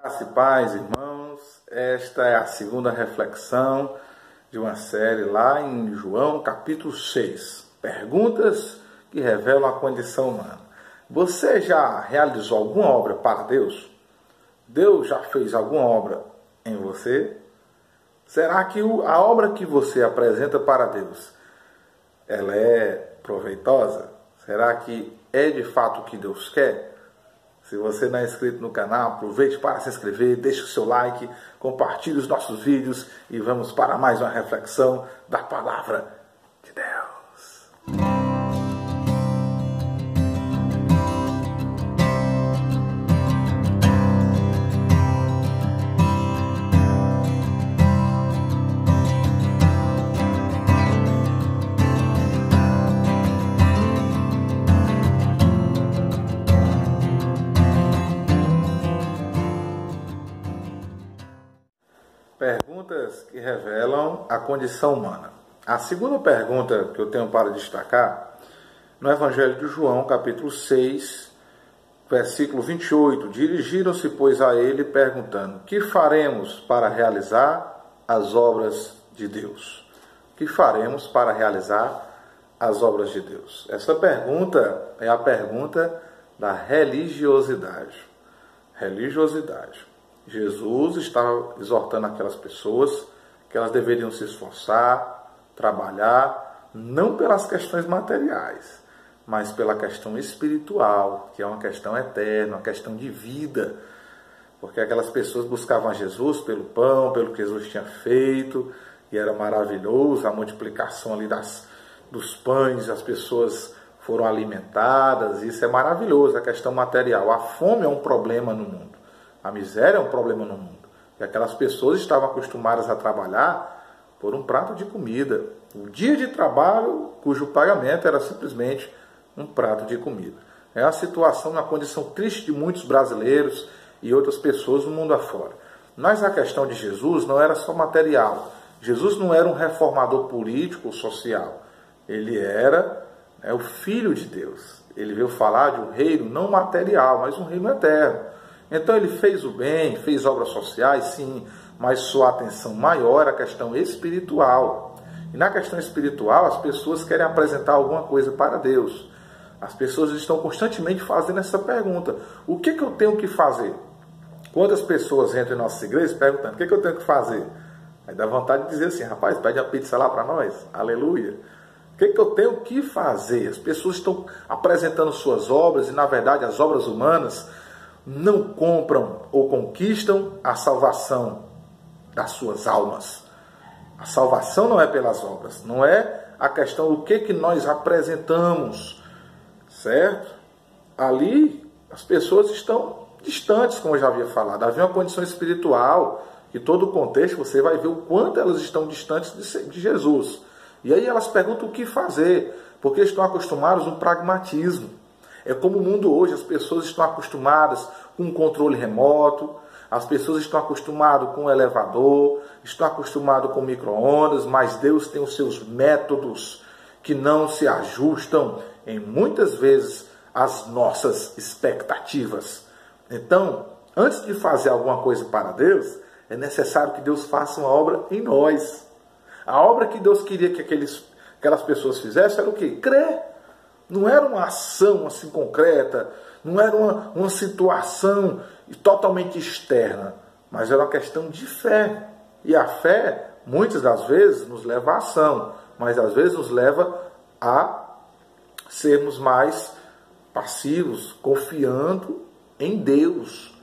Graça e paz, irmãos. Esta é a segunda reflexão de uma série lá em João, capítulo 6. Perguntas que revelam a condição humana. Você já realizou alguma obra para Deus? Deus já fez alguma obra em você? Será que a obra que você apresenta para Deus, ela é proveitosa? Será que é de fato o que Deus quer? Se você não é inscrito no canal, aproveite para se inscrever, deixe o seu like, compartilhe os nossos vídeos e vamos para mais uma reflexão da Palavra de Deus. Perguntas que revelam a condição humana. A segunda pergunta que eu tenho para destacar, no Evangelho de João, capítulo 6, versículo 28, dirigiram-se, pois, a ele, perguntando: que faremos para realizar as obras de Deus? Que faremos para realizar as obras de Deus? Essa pergunta é a pergunta da religiosidade. Religiosidade. Jesus estava exortando aquelas pessoas que elas deveriam se esforçar, trabalhar, não pelas questões materiais, mas pela questão espiritual, que é uma questão eterna, uma questão de vida. Porque aquelas pessoas buscavam a Jesus pelo pão, pelo que Jesus tinha feito, e era maravilhoso a multiplicação ali dos pães, as pessoas foram alimentadas, isso é maravilhoso, a questão material. A fome é um problema no mundo. A miséria é um problema no mundo. E aquelas pessoas estavam acostumadas a trabalhar por um prato de comida. Um dia de trabalho cujo pagamento era simplesmente um prato de comida. É a situação, uma condição triste de muitos brasileiros e outras pessoas no mundo afora. Mas a questão de Jesus não era só material. Jesus não era um reformador político ou social. Ele era o Filho de Deus. Ele veio falar de um reino não material, mas um reino eterno. Então ele fez o bem, fez obras sociais, sim, mas sua atenção maior era a questão espiritual. E na questão espiritual, as pessoas querem apresentar alguma coisa para Deus. As pessoas estão constantemente fazendo essa pergunta: o que eu tenho que fazer? Quantas pessoas entram em nossas igrejas perguntando: o que eu tenho que fazer? Aí dá vontade de dizer assim: rapaz, pede uma pizza lá para nós. Aleluia. O que eu tenho que fazer? As pessoas estão apresentando suas obras e, na verdade, as obras humanas não compram ou conquistam a salvação das suas almas. A salvação não é pelas obras, não é a questão do que nós apresentamos, certo? Ali as pessoas estão distantes, como eu já havia falado. Havia uma condição espiritual, que todo o contexto você vai ver o quanto elas estão distantes de Jesus. E aí elas perguntam o que fazer, porque estão acostumadas a um pragmatismo. É como o mundo hoje, as pessoas estão acostumadas com um controle remoto, as pessoas estão acostumadas com um elevador, estão acostumadas com micro-ondas, mas Deus tem os seus métodos que não se ajustam, em muitas vezes, às nossas expectativas. Então, antes de fazer alguma coisa para Deus, é necessário que Deus faça uma obra em nós. A obra que Deus queria que aquelas pessoas fizessem era o quê? Crer. Não era uma ação assim concreta, não era uma situação totalmente externa, mas era uma questão de fé. E a fé, muitas das vezes, nos leva à ação, mas às vezes nos leva a sermos mais passivos, confiando em Deus.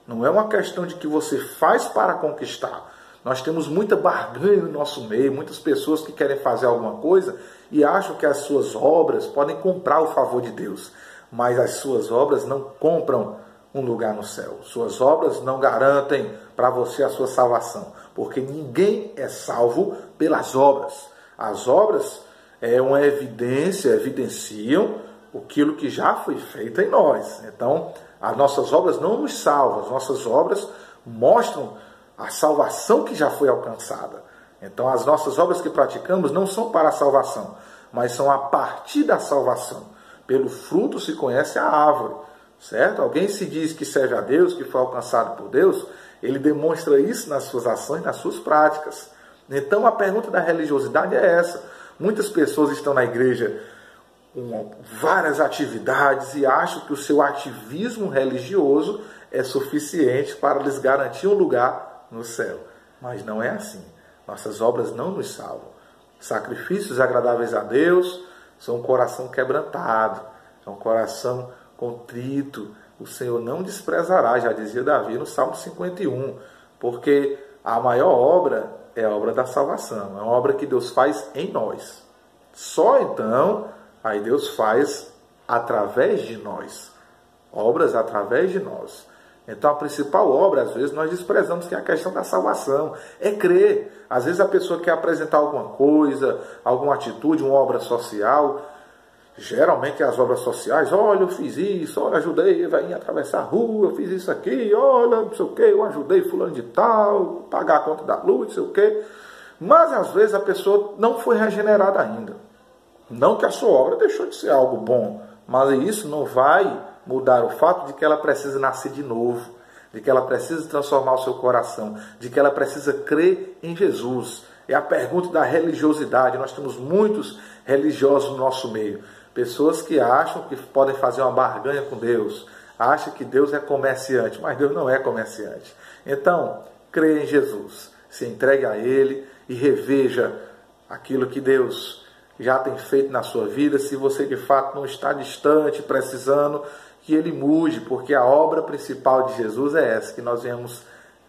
Não é uma questão de que você faz para conquistar. Nós temos muita barganha no nosso meio, muitas pessoas que querem fazer alguma coisa e acham que as suas obras podem comprar o favor de Deus. Mas as suas obras não compram um lugar no céu. Suas obras não garantem para você a sua salvação. Porque ninguém é salvo pelas obras. As obras é uma evidenciam aquilo que já foi feito em nós. Então, as nossas obras não nos salvam. As nossas obras mostram a salvação que já foi alcançada. Então as nossas obras que praticamos não são para a salvação, mas são a partir da salvação. Pelo fruto se conhece a árvore, certo? Alguém se diz que serve a Deus, que foi alcançado por Deus, ele demonstra isso nas suas ações, nas suas práticas. Então a pergunta da religiosidade é essa. Muitas pessoas estão na igreja com várias atividades e acham que o seu ativismo religioso é suficiente para lhes garantir um lugar no céu. Mas não é assim. Nossas obras não nos salvam. Sacrifícios agradáveis a Deus são um coração quebrantado, é um coração contrito. O Senhor não desprezará, já dizia Davi no Salmo 51, porque a maior obra é a obra da salvação, é uma obra que Deus faz em nós. Só então, aí Deus faz através de nós, obras através de nós. Então a principal obra, às vezes, nós desprezamos, que é a questão da salvação, é crer. Às vezes a pessoa quer apresentar alguma coisa, alguma atitude, uma obra social. Geralmente as obras sociais, olha, eu fiz isso, olha, ajudei a atravessar a rua, eu fiz isso aqui, olha, não sei o que, eu ajudei fulano de tal, pagar a conta da luz, não sei o que. Mas às vezes a pessoa não foi regenerada ainda. Não que a sua obra deixou de ser algo bom, mas isso não vai mudar o fato de que ela precisa nascer de novo, de que ela precisa transformar o seu coração, de que ela precisa crer em Jesus. É a pergunta da religiosidade. Nós temos muitos religiosos no nosso meio. Pessoas que acham que podem fazer uma barganha com Deus, acham que Deus é comerciante, mas Deus não é comerciante. Então, creia em Jesus, se entregue a Ele e reveja aquilo que Deus já tem feito na sua vida. Se você de fato não está distante, precisando, que Ele mude, porque a obra principal de Jesus é essa, que nós venhamos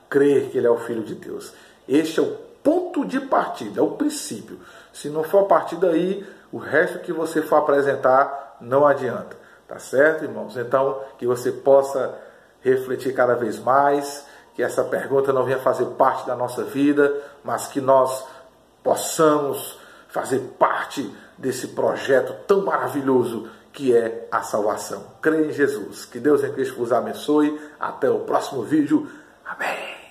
crer que Ele é o Filho de Deus. Este é o ponto de partida, é o princípio. Se não for a partir daí, o resto que você for apresentar não adianta. Tá certo, irmãos? Então, que você possa refletir cada vez mais, que essa pergunta não venha fazer parte da nossa vida, mas que nós possamos fazer parte desse projeto tão maravilhoso que é a salvação. Creia em Jesus. Que Deus em Cristo vos abençoe. Até o próximo vídeo. Amém.